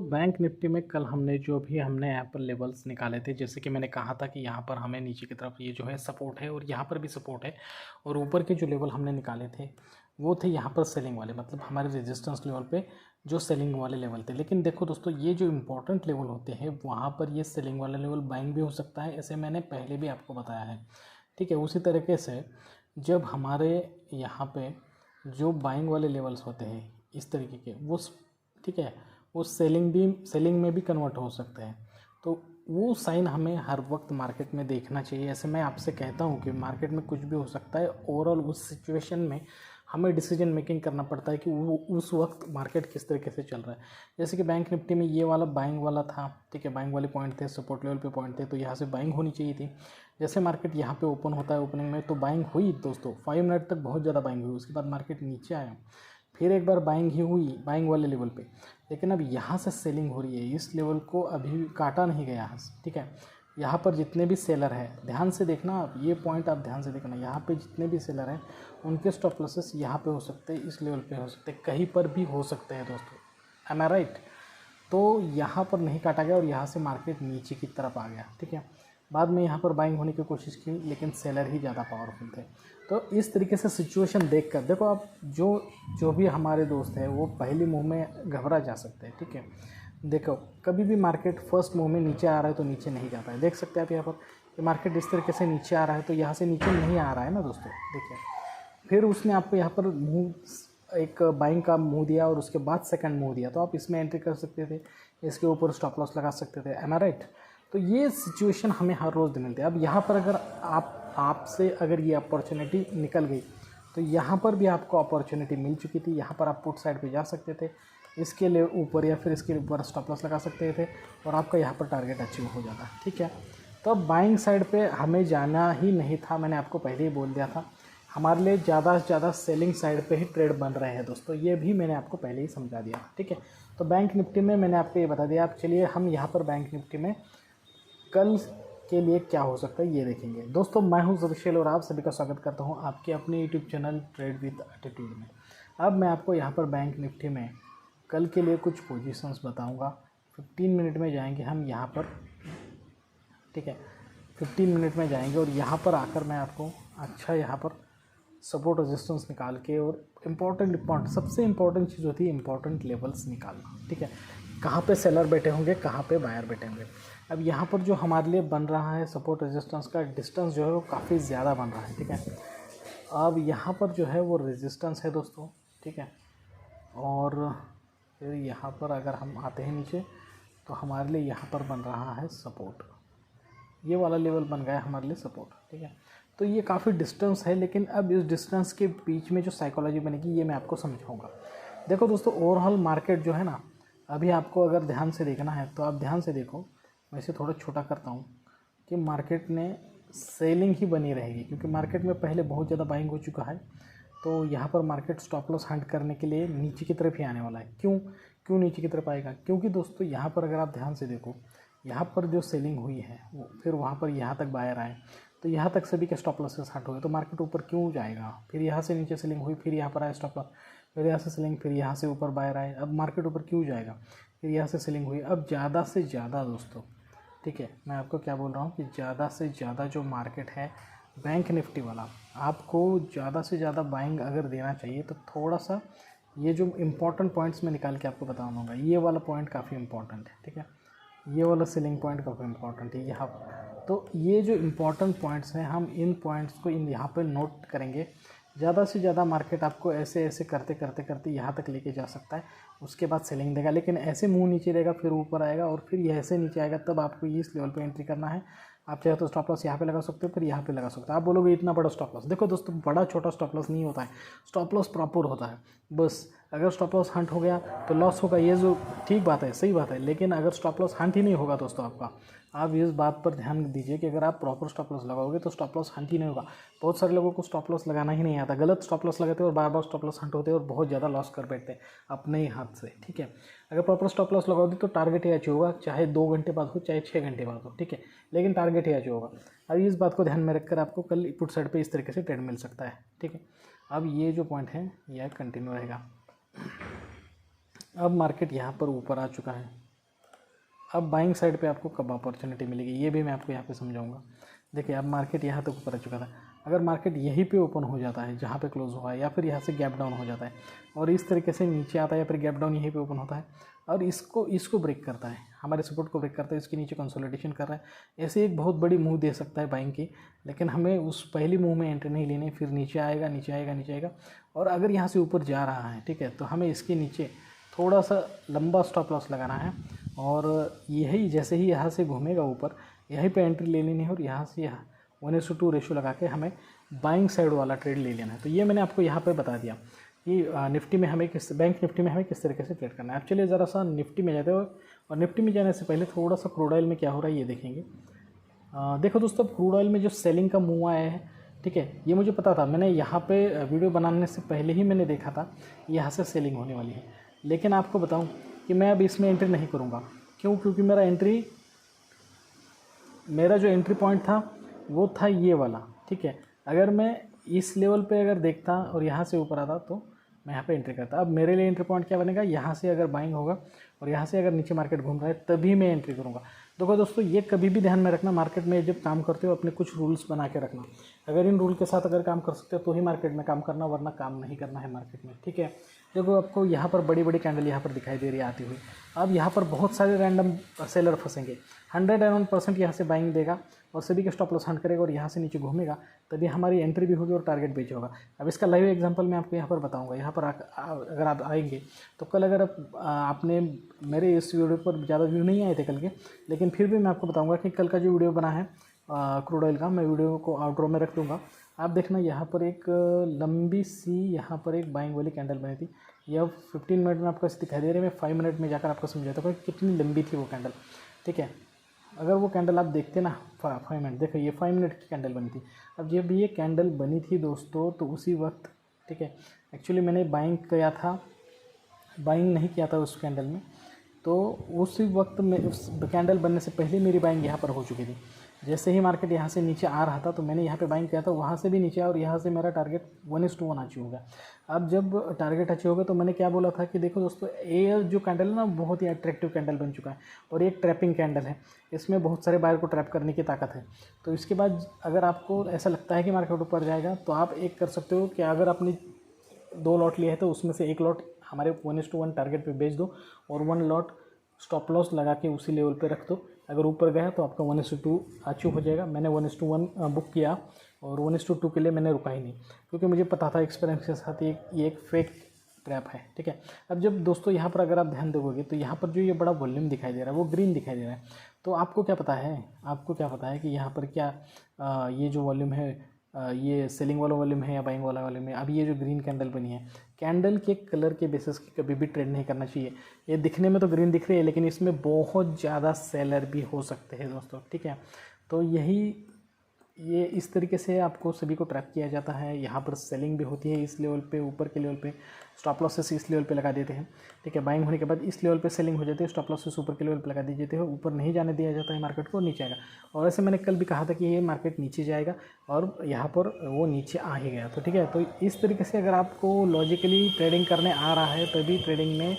Bank Nifty में कल हमने यहाँ पर लेवल्स निकाले थे, जैसे कि मैंने कहा था कि यहाँ पर हमें नीचे की तरफ ये जो है सपोर्ट है और यहाँ पर भी सपोर्ट है। और ऊपर के जो लेवल हमने निकाले थे वो थे यहाँ पर सेलिंग वाले, मतलब हमारे रेजिस्टेंस लेवल पे जो सेलिंग वाले लेवल थे। लेकिन देखो दोस्तों, ये जो इंपॉर्टेंट लेवल होते हैं वहाँ पर ये सेलिंग वाला लेवल बाइंग भी हो सकता है, ऐसे मैंने पहले भी आपको बताया है। ठीक है, उसी तरीके से जब हमारे यहाँ पे जो बाइंग वाले लेवल्स होते हैं इस तरीके के, वो ठीक है, वो सेलिंग में भी कन्वर्ट हो सकते हैं। तो वो साइन हमें हर वक्त मार्केट में देखना चाहिए। ऐसे मैं आपसे कहता हूँ कि मार्केट में कुछ भी हो सकता है, ओवरऑल उस सिचुएशन में हमें डिसीजन मेकिंग करना पड़ता है कि वो उस वक्त मार्केट किस तरीके से चल रहा है। जैसे कि बैंक निफ्टी में ये वाला बाइंग वाला था, ठीक है, बाइंग वाले पॉइंट थे, सपोर्ट लेवल पे पॉइंट थे, तो यहाँ से बाइंग होनी चाहिए थी। जैसे मार्केट यहाँ पे ओपन होता है, ओपनिंग में तो बाइंग हुई दोस्तों, 5 मिनट तक बहुत ज़्यादा बाइंग हुई। उसके बाद मार्केट नीचे आया, फिर एक बार बाइंग ही हुई बाइंग वाले लेवल पे, लेकिन अब यहाँ से सेलिंग हो रही है। इस लेवल को अभी काटा नहीं गया है, ठीक है। यहाँ पर जितने भी सेलर हैं, ध्यान से देखना आप, ये पॉइंट आप ध्यान से देखना, यहाँ पे जितने भी सेलर हैं उनके स्टॉप लॉसेस यहाँ पे हो सकते हैं, इस लेवल पे हो सकते हैं, कहीं पर भी हो सकते हैं दोस्तों। एम आई राइट? तो यहाँ पर नहीं काटा गया और यहाँ से मार्केट नीचे की तरफ आ गया, ठीक है। बाद में यहाँ पर बाइंग होने की कोशिश की, लेकिन सेलर ही ज़्यादा पावरफुल थे। तो इस तरीके से सिचुएशन देख कर देखो आप, जो भी हमारे दोस्त हैं वो पहली मूव में घबरा जा सकते हैं, ठीक है। देखो, कभी भी मार्केट फर्स्ट मूव में नीचे आ रहा है तो नीचे नहीं जाता है। देख सकते हैं आप यहाँ पर कि मार्केट इस तरीके से नीचे आ रहा है, तो यहाँ से नीचे नहीं आ रहा है ना दोस्तों, देखिए। फिर उसने आपको यहाँ पर मूव एक बाइंग का मूव दिया और उसके बाद सेकंड मूव दिया, तो आप इसमें एंट्री कर सकते थे, इसके ऊपर स्टॉप लॉस लगा सकते थे। एम आई राइट? तो ये सिचुएशन हमें हर रोज़ मिलती है। अब यहाँ पर अगर आपसे अगर ये अपॉर्चुनिटी निकल गई, तो यहाँ पर भी आपको अपॉर्चुनिटी मिल चुकी थी। यहाँ पर आप पुट साइड पे जा सकते थे, इसके लिए ऊपर या फिर इसके ऊपर स्टॉप लॉस लगा सकते थे और आपका यहाँ पर टारगेट अचीव हो जाता, ठीक है। तो अब बाइंग साइड पे हमें जाना ही नहीं था, मैंने आपको पहले ही बोल दिया था। हमारे लिए ज़्यादा से ज़्यादा सेलिंग साइड पे ही ट्रेड बन रहे हैं दोस्तों, ये भी मैंने आपको पहले ही समझा दिया, ठीक है। तो बैंक निफ्टी में मैंने आपको ये बता दिया। आप चलिए हम यहाँ पर बैंक निफ्टी में कल के लिए क्या हो सकता है ये देखेंगे। दोस्तों, मैं हूं जबशेल और आप सभी का स्वागत करता हूं आपके अपने YouTube channel trade with attitude में। अब मैं आपको यहां पर बैंक निफ्टी में कल के लिए कुछ पोजीशंस बताऊंगा। 15 मिनट में जाएंगे हम यहां पर, ठीक है। 15 मिनट में जाएंगे और यहां पर आकर मैं आपको अच्छा यहां पर सपोर्ट रेजिस्टेंस निकाल के और इम्पॉर्टेंट सबसे इम्पॉर्टेंट चीज़ होती है इम्पॉर्टेंट लेवल्स निकालना, ठीक है। कहाँ पे सेलर बैठे होंगे, कहाँ पे बायर बैठे होंगे। अब यहाँ पर जो हमारे लिए बन रहा है सपोर्ट रेजिस्टेंस का डिस्टेंस जो है वो काफ़ी ज़्यादा बन रहा है, ठीक है। अब यहाँ पर जो है वो रेजिस्टेंस है दोस्तों, ठीक है। और फिर यहाँ पर अगर हम आते हैं नीचे, तो हमारे लिए यहाँ पर बन रहा है सपोर्ट। ये वाला लेवल बन गया हमारे लिए सपोर्ट, ठीक है। तो ये काफ़ी डिस्टेंस है, लेकिन अब इस डिस्टेंस के बीच में जो साइकोलॉजी बनेगी ये मैं आपको समझाऊंगा। देखो दोस्तों, ओवरऑल मार्केट जो है ना, अभी आपको अगर ध्यान से देखना है तो आप ध्यान से देखो। मैं इसे थोड़ा छोटा करता हूँ कि मार्केट में सेलिंग ही बनी रहेगी, क्योंकि मार्केट में पहले बहुत ज़्यादा बाइंग हो चुका है। तो यहाँ पर मार्केट स्टॉप लॉस हंट करने के लिए नीचे की तरफ ही आने वाला है। क्यों नीचे की तरफ आएगा? क्योंकि दोस्तों यहाँ पर अगर आप ध्यान से देखो, यहाँ पर जो सेलिंग हुई है वो फिर वहाँ पर यहाँ तक बायर आए, तो यहाँ तक सभी के स्टॉप लॉसेस हट हो गए, तो मार्केट ऊपर क्यों जाएगा? फिर यहाँ से नीचे सेलिंग हुई, फिर यहाँ पर आए स्टॉप लॉस, फिर यहाँ से सेलिंग, फिर यहाँ से ऊपर बायर आए, अब मार्केट ऊपर क्यों जाएगा? फिर यहाँ से सेलिंग हुई। अब ज़्यादा से ज़्यादा दोस्तों, ठीक है, मैं आपको क्या बोल रहा हूँ कि ज़्यादा से ज़्यादा जो मार्केट है बैंक निफ्टी वाला, आपको ज़्यादा से ज़्यादा बाइंग अगर देना चाहिए तो थोड़ा सा ये जो इम्पोर्टेंट पॉइंट्स मैं निकाल के आपको बताऊँगा, ये वाला पॉइंट काफ़ी इंपॉर्टेंट है, ठीक है। ये वाला सेलिंग पॉइंट काफ़ी इंपॉर्टेंट है यहाँ पर। तो ये जो इम्पोर्टेंट पॉइंट्स हैं, हम इन पॉइंट्स को यहाँ पर नोट करेंगे। ज़्यादा से ज़्यादा मार्केट आपको ऐसे ऐसे करते करते करते यहाँ तक लेके जा सकता है, उसके बाद सेलिंग देगा, लेकिन ऐसे मुंह नीचे देगा, फिर ऊपर आएगा और फिर ये ऐसे नीचे आएगा, तब आपको ये इस लेवल पे एंट्री करना है। आप चाहे तो स्टॉप लॉस यहाँ पे लगा सकते हो, फिर यहाँ पे लगा सकते हो। आप बोलोगे इतना बड़ा स्टॉप लॉस, देखो दोस्तों, बड़ा छोटा स्टॉप लॉस नहीं होता है, स्टॉप लॉस प्रॉपर होता है। बस अगर स्टॉप लॉस हंट हो गया तो लॉस होगा, ये जो ठीक बात है, सही बात है, लेकिन अगर स्टॉप लॉस हंट ही नहीं होगा दोस्तों आपका, आप इस बात पर ध्यान दीजिए कि अगर आप प्रॉपर स्टॉप लॉस लगाओगे तो स्टॉप लॉस हंट ही नहीं होगा। बहुत सारे लोगों को स्टॉप लॉस लगाना ही नहीं आता, गलत स्टॉप लॉस लगाते हैं और बार बार स्टॉप लॉस हंट होते हैं और बहुत ज़्यादा लॉस कर बैठते हैं अपने ही हाथ से, ठीक है। अगर प्रॉपर स्टॉप लॉस लगाओगे तो टारगेट ही अचीव होगा, चाहे 2 घंटे बाद हो चाहे 6 घंटे बाद हो, ठीक है, लेकिन टारगेट ही अचीव होगा। अब इस बात को ध्यान में रखकर आपको कल पुट साइड पे इस तरीके से ट्रेड मिल सकता है, ठीक है। अब ये जो पॉइंट है यह कंटिन्यू रहेगा। अब मार्केट यहाँ पर ऊपर आ चुका है, अब बाइंग साइड पे आपको कब अपॉर्चुनिटी मिलेगी ये भी मैं आपको यहाँ पे समझाऊंगा। देखिए अब मार्केट यहाँ तक ऊपर आ चुका था, अगर मार्केट यहीं पे ओपन हो जाता है जहाँ पे क्लोज हुआ है, या फिर यहाँ से गैप डाउन हो जाता है और इस तरीके से नीचे आता है, या फिर गैप डाउन यहीं पे ओपन होता है और इसको ब्रेक करता है, हमारे सपोर्ट को ब्रेक करता है, इसके नीचे कंसोलिडेशन कर रहा है, ऐसे एक बहुत बड़ी मूव दे सकता है बाइंग की। लेकिन हमें उस पहली मूव में एंट्री नहीं लेनी, फिर नीचे आएगा नीचे आएगा नीचे आएगा, और अगर यहाँ से ऊपर जा रहा है, ठीक है, तो हमें इसके नीचे थोड़ा सा लंबा स्टॉप लॉस लगाना है, और यही जैसे ही यहाँ से घूमेगा ऊपर यहीं पे एंट्री ले लेनी है, और यहाँ से यहाँ 1:2 रेशो लगा के हमें बाइंग साइड वाला ट्रेड ले लेना है। तो ये मैंने आपको यहाँ पे बता दिया कि निफ्टी में हमें बैंक निफ्टी में हमें किस तरीके से ट्रेड करना है। अब चलिए ज़रा सा निफ्टी में जाते हो, और निफ्टी में जाने से पहले थोड़ा सा क्रूड ऑयल में क्या हो रहा है ये देखेंगे। देखो दोस्तों, क्रूड ऑयल में जो सेलिंग का मूव आया है, ठीक है, ये मुझे पता था, मैंने यहाँ पे वीडियो बनाने से पहले ही मैंने देखा था यहाँ से सेलिंग होने वाली है। लेकिन आपको बताऊँ कि मैं अब इसमें एंट्री नहीं करूँगा। क्यों? क्योंकि मेरा जो एंट्री पॉइंट था वो था ये वाला, ठीक है। अगर मैं इस लेवल पे अगर देखता और यहाँ से ऊपर आता तो मैं यहाँ पे एंट्री करता। अब मेरे लिए एंट्री पॉइंट क्या बनेगा, यहाँ से अगर बाइंग होगा और यहाँ से अगर नीचे मार्केट घूम रहा है तभी मैं एंट्री करूँगा। देखो दोस्तों, ये कभी भी ध्यान में रखना, मार्केट में जब काम करते हो अपने कुछ रूल्स बना के रखना। अगर इन रूल के साथ अगर काम कर सकते हो तो ही मार्केट में काम करना, वरना काम नहीं करना है मार्केट में, ठीक है। देखो आपको यहाँ पर बड़ी बड़ी कैंडल यहाँ पर दिखाई दे रही है आती हुई। अब यहाँ पर बहुत सारे रैंडम सेलर फंसेंगे, 101% यहाँ से बाइंग देगा और सभी के स्टॉप लॉस हंट करेगा और यहाँ से नीचे घूमेगा, तभी हमारी एंट्री भी होगी और टारगेट बेच होगा। अब इसका लाइव एग्जांपल मैं आपको यहाँ पर बताऊँगा। यहाँ पर अगर आप आएंगे तो कल अगर आपने मेरे इस वीडियो पर ज़्यादा व्यू नहीं आए थे कल के, लेकिन फिर भी मैं आपको बताऊँगा कि कल का जो वीडियो बना है क्रूड ऑयल का, मैं वीडियो को आउटरो में रख दूँगा। आप देखना यहाँ पर एक लंबी सी यहाँ पर एक बाइंग वाली कैंडल बनी थी। यह 15 मिनट में आपको ऐसे दिखाई दे रही है, मैं 5 मिनट में जाकर आपको समझाता हूँ कि कितनी लंबी थी वो कैंडल, ठीक है। अगर वो कैंडल आप देखते ना 5 मिनट, देखो ये 5 मिनट की कैंडल बनी थी। अब जब ये कैंडल बनी थी दोस्तों तो उसी वक्त, ठीक है, एक्चुअली मैंने बाइंग किया था, बाइंग नहीं किया था उस कैंडल में, तो उसी वक्त में उस कैंडल बनने से पहले मेरी बाइंग यहाँ पर हो चुकी थी। जैसे ही मार्केट यहाँ से नीचे आ रहा था तो मैंने यहाँ पे बाइंग किया था, वहाँ से भी नीचे आया और यहाँ से मेरा टारगेट 1:1 अचीव हो गया। अब जब टारगेट अचीव हो गया तो मैंने क्या बोला था कि देखो दोस्तों, ये जो कैंडल है ना बहुत ही अट्रैक्टिव कैंडल बन चुका है और एक ट्रैपिंग कैंडल है, इसमें बहुत सारे बायर को ट्रैप करने की ताकत है। तो इसके बाद अगर आपको ऐसा लगता है कि मार्केट ऊपर जाएगा तो आप एक कर सकते हो कि अगर आपने 2 लॉट लिए है तो उसमें से 1 लॉट हमारे 1:1 टारगेट पे बेच दो और 1 लॉट स्टॉप लॉस लगा के उसी लेवल पे रख दो। अगर ऊपर गया तो आपका 1:2 अचीव हो जाएगा। मैंने 1:1 बुक किया और 1:2 के लिए मैंने रुका ही नहीं, क्योंकि मुझे पता था एक्सपीरियंस के साथ ये एक फेक ट्रैप है, ठीक है। अब जब दोस्तों यहाँ पर अगर आप ध्यान दोगे तो यहाँ पर जो ये बड़ा वॉल्यूम दिखाई दे रहा है वो ग्रीन दिखाई दे रहा है। तो आपको क्या पता है कि यहाँ पर क्या ये जो वॉल्यूम है ये सेलिंग वाला वॉल्यूम है या बाइंग वाला वॉल्यूम है। अब ये जो ग्रीन कैंडल बनी है, कैंडल के कलर के बेसिस की कभी भी ट्रेड नहीं करना चाहिए। ये दिखने में तो ग्रीन दिख रही है लेकिन इसमें बहुत ज़्यादा सेलर भी हो सकते हैं दोस्तों, ठीक है। तो ये इस तरीके से आपको सभी को ट्रैप किया जाता है। यहाँ पर सेलिंग भी होती है इस लेवल पे, ऊपर के लेवल पे स्टॉप लॉसेस इस लेवल पे लगा देते हैं, ठीक है। बाइंग होने के बाद इस लेवल पे सेलिंग हो जाती है, स्टॉप लॉसेस ऊपर के लेवल पे लगा दिए जाते हैं, ऊपर नहीं जाने दिया जाता है मार्केट को, नीचे आएगा। और ऐसे मैंने कल भी कहा था कि ये मार्केट नीचे जाएगा और यहाँ पर वो नीचे आ ही गया, तो ठीक है। तो इस तरीके से अगर आपको लॉजिकली ट्रेडिंग करने आ रहा है तभी ट्रेडिंग में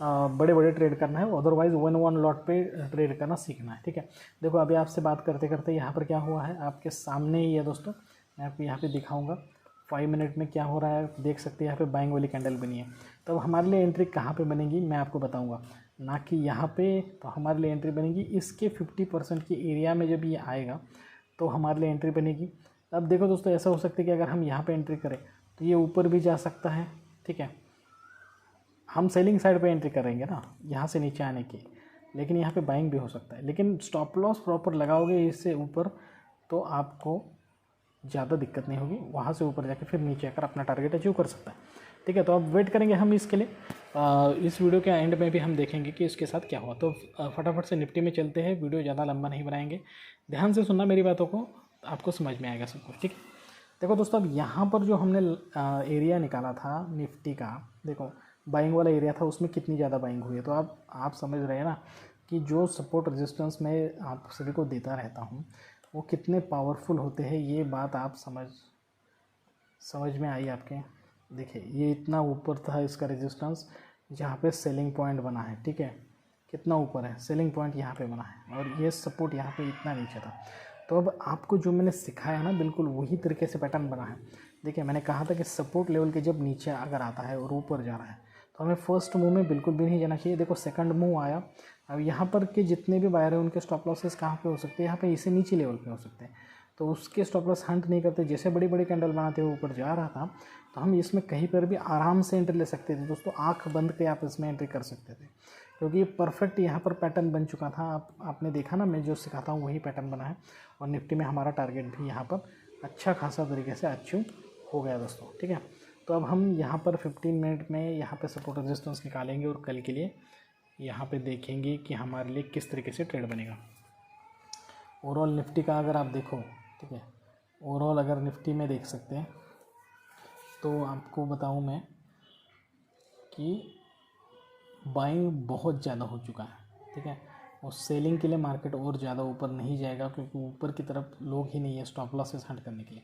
बड़े बड़े ट्रेड करना है, अदरवाइज़ 1:1 लॉट पे ट्रेड करना सीखना है, ठीक है। देखो अभी आपसे बात करते करते यहाँ पर क्या हुआ है आपके सामने ही है दोस्तों, मैं आपको यहाँ पे दिखाऊंगा 5 मिनट में क्या हो रहा है। देख सकते हैं यहाँ पे बाइंग वाली कैंडल बनी है। तो हमारे लिए एंट्री कहाँ पे बनेगी मैं आपको बताऊँगा, ना कि यहाँ पे। तो हमारे लिए एंट्री बनेगी इसके 50% के एरिया में, जब ये आएगा तो हमारे लिए एंट्री बनेगी। अब देखो दोस्तों, ऐसा हो सकता है कि अगर हम यहाँ पर एंट्री करें तो ये ऊपर भी जा सकता है, ठीक है। हम सेलिंग साइड पे एंट्री करेंगे ना यहाँ से नीचे आने की, लेकिन यहाँ पे बाइंग भी हो सकता है। लेकिन स्टॉप लॉस प्रॉपर लगाओगे इससे ऊपर तो आपको ज़्यादा दिक्कत नहीं होगी, वहाँ से ऊपर जाके फिर नीचे आकर अपना टारगेट अचीव कर सकता है, ठीक है। तो अब वेट करेंगे हम इसके लिए। इस वीडियो के एंड में भी हम देखेंगे कि इसके साथ क्या हुआ। तो फटाफट से निफ्टी में चलते हैं, वीडियो ज़्यादा लंबा नहीं बनाएंगे, ध्यान से सुनना मेरी बातों को, आपको समझ में आएगा सब कुछ, ठीक है। देखो दोस्तों, अब यहाँ पर जो हमने एरिया निकाला था निफ्टी का, देखो बाइंग वाला एरिया था, उसमें कितनी ज़्यादा बाइंग हुई है। तो आप समझ रहे हैं ना कि जो सपोर्ट रेजिस्टेंस मैं आप सभी को देता रहता हूँ वो कितने पावरफुल होते हैं, ये बात आप समझ में आई आपके। देखिए ये इतना ऊपर था इसका रेजिस्टेंस जहाँ पे सेलिंग पॉइंट बना है, ठीक है। कितना ऊपर है, सेलिंग पॉइंट यहाँ पे बना है और ये सपोर्ट यहाँ पे इतना नीचे था। तो अब आपको जो मैंने सिखाया ना बिल्कुल वही तरीके से पैटर्न बना है। देखिए मैंने कहा था कि सपोर्ट लेवल के जब नीचे अगर आता है और ऊपर जा रहा है तो हमें फर्स्ट मूव में बिल्कुल भी नहीं जाना चाहिए। देखो सेकंड मूव आया, अब यहाँ पर के जितने भी बायर हैं उनके स्टॉप लॉसेस कहाँ पे हो सकते हैं, यहाँ पे इसे नीचे लेवल पे हो सकते हैं, तो उसके स्टॉप लॉस हंट नहीं करते। जैसे बड़ी बड़ी कैंडल बनाते हुए ऊपर जा रहा था तो हम इसमें कहीं पर भी आराम से एंट्री ले सकते थे दोस्तों, आँख बंद के आप इसमें एंट्री कर सकते थे क्योंकि ये परफेक्ट यहाँ पर पैटर्न बन चुका था। आपने देखा ना, मैं जो सिखाता हूँ वही पैटर्न बना है और निफ्टी में हमारा टारगेट भी यहाँ पर अच्छा खासा तरीके से अचीव हो गया दोस्तों, ठीक है। तो अब हम यहाँ पर 15 मिनट में यहाँ पे सपोर्ट रेजिस्टेंस निकालेंगे और कल के लिए यहाँ पे देखेंगे कि हमारे लिए किस तरीके से ट्रेड बनेगा। ओवरऑल निफ्टी का अगर आप देखो, ठीक है, ओवरऑल अगर निफ्टी में देख सकते हैं तो आपको बताऊँ मैं कि बाइंग बहुत ज़्यादा हो चुका है, ठीक है, और सेलिंग के लिए मार्केट और ज़्यादा ऊपर नहीं जाएगा क्योंकि ऊपर की तरफ लोग ही नहीं है स्टॉप लॉसेस हट करने के लिए।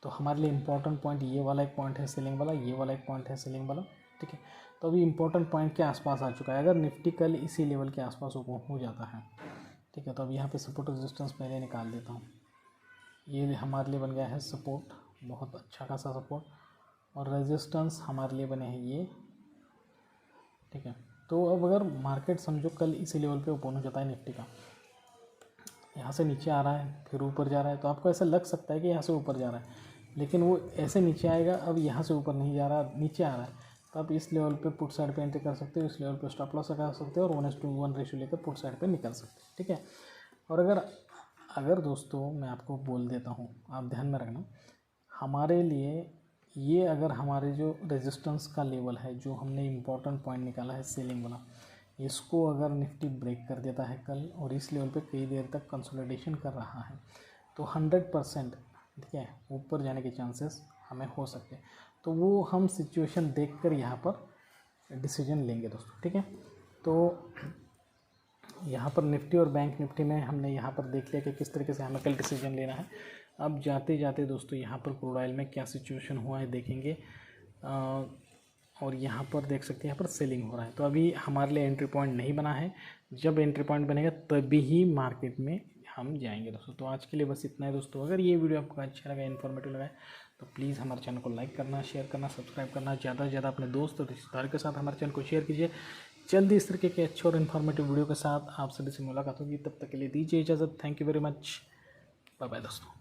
तो हमारे लिए इंपॉर्टेंट पॉइंट ये वाला एक पॉइंट है सेलिंग वाला, ये वाला एक पॉइंट है सेलिंग वाला, ठीक है। तो अभी इंपॉर्टेंट पॉइंट के आसपास आ चुका है। अगर निफ्टी कल इसी लेवल के आसपास हो जाता है, ठीक है, तो अब यहाँ पे सपोर्ट रेजिस्टेंस पहले निकाल देता हूँ। ये हमारे लिए बन गया है सपोर्ट, बहुत अच्छा खासा सपोर्ट, और रेजिस्टेंस हमारे लिए बने हैं ये, ठीक है। तो अब अगर मार्केट समझो कल इसी लेवल पे ओपन हो जाता है निफ्टी का, यहाँ से नीचे आ रहा है फिर ऊपर जा रहा है, तो आपको ऐसा लग सकता है कि यहाँ से ऊपर जा रहा है, लेकिन वो ऐसे नीचे आएगा। अब यहाँ से ऊपर नहीं जा रहा, नीचे आ रहा है, तो आप इस लेवल पे पुट साइड पे एंट्री कर सकते हो, इस लेवल पे स्टॉप लॉस लगा सकते हो और 1:1 रेशियो लेकर पुट साइड पे निकल सकते हो, ठीक है। और अगर दोस्तों मैं आपको बोल देता हूँ, आप ध्यान में रखना, हमारे लिए ये अगर हमारे जो रेजिस्टेंस का लेवल है जो हमने इम्पोर्टेंट पॉइंट निकाला है सेलिंग वाला, इसको अगर निफ्टी ब्रेक कर देता है कल और इस लेवल पे कई देर तक कंसोलिडेशन कर रहा है तो 100%, ठीक है, ऊपर जाने के चांसेस हमें हो सकते हैं। तो वो हम सिचुएशन देखकर यहाँ पर डिसीजन लेंगे दोस्तों, ठीक है। तो यहाँ पर निफ्टी और बैंक निफ्टी में हमने यहाँ पर देख लिया कि किस तरीके से हमें कल डिसीजन लेना है। अब जाते जाते दोस्तों यहाँ पर क्रूड ऑयल में क्या सिचुएशन हुआ है देखेंगे, और यहाँ पर देख सकते हैं यहाँ पर सेलिंग हो रहा है। तो अभी हमारे लिए एंट्री पॉइंट नहीं बना है, जब एंट्री पॉइंट बनेगा तभी ही मार्केट में हम जाएंगे दोस्तों। तो आज के लिए बस इतना है दोस्तों। अगर ये वीडियो आपको अच्छा लगा, इन्फॉर्मेटिव लगा तो प्लीज़ हमारे चैनल को लाइक करना, शेयर करना, सब्सक्राइब करना, ज़्यादा से ज़्यादा अपने दोस्त और रिश्तेदार के साथ हमारे चैनल को शेयर कीजिए। जल्दी इस तरीके के अच्छे और इन्फॉर्मेटिव वीडियो के साथ आप सभी से मुलाकात होगी, तब तक के लिए दीजिए इजाज़त। Thank you very much, bye bye दोस्तों।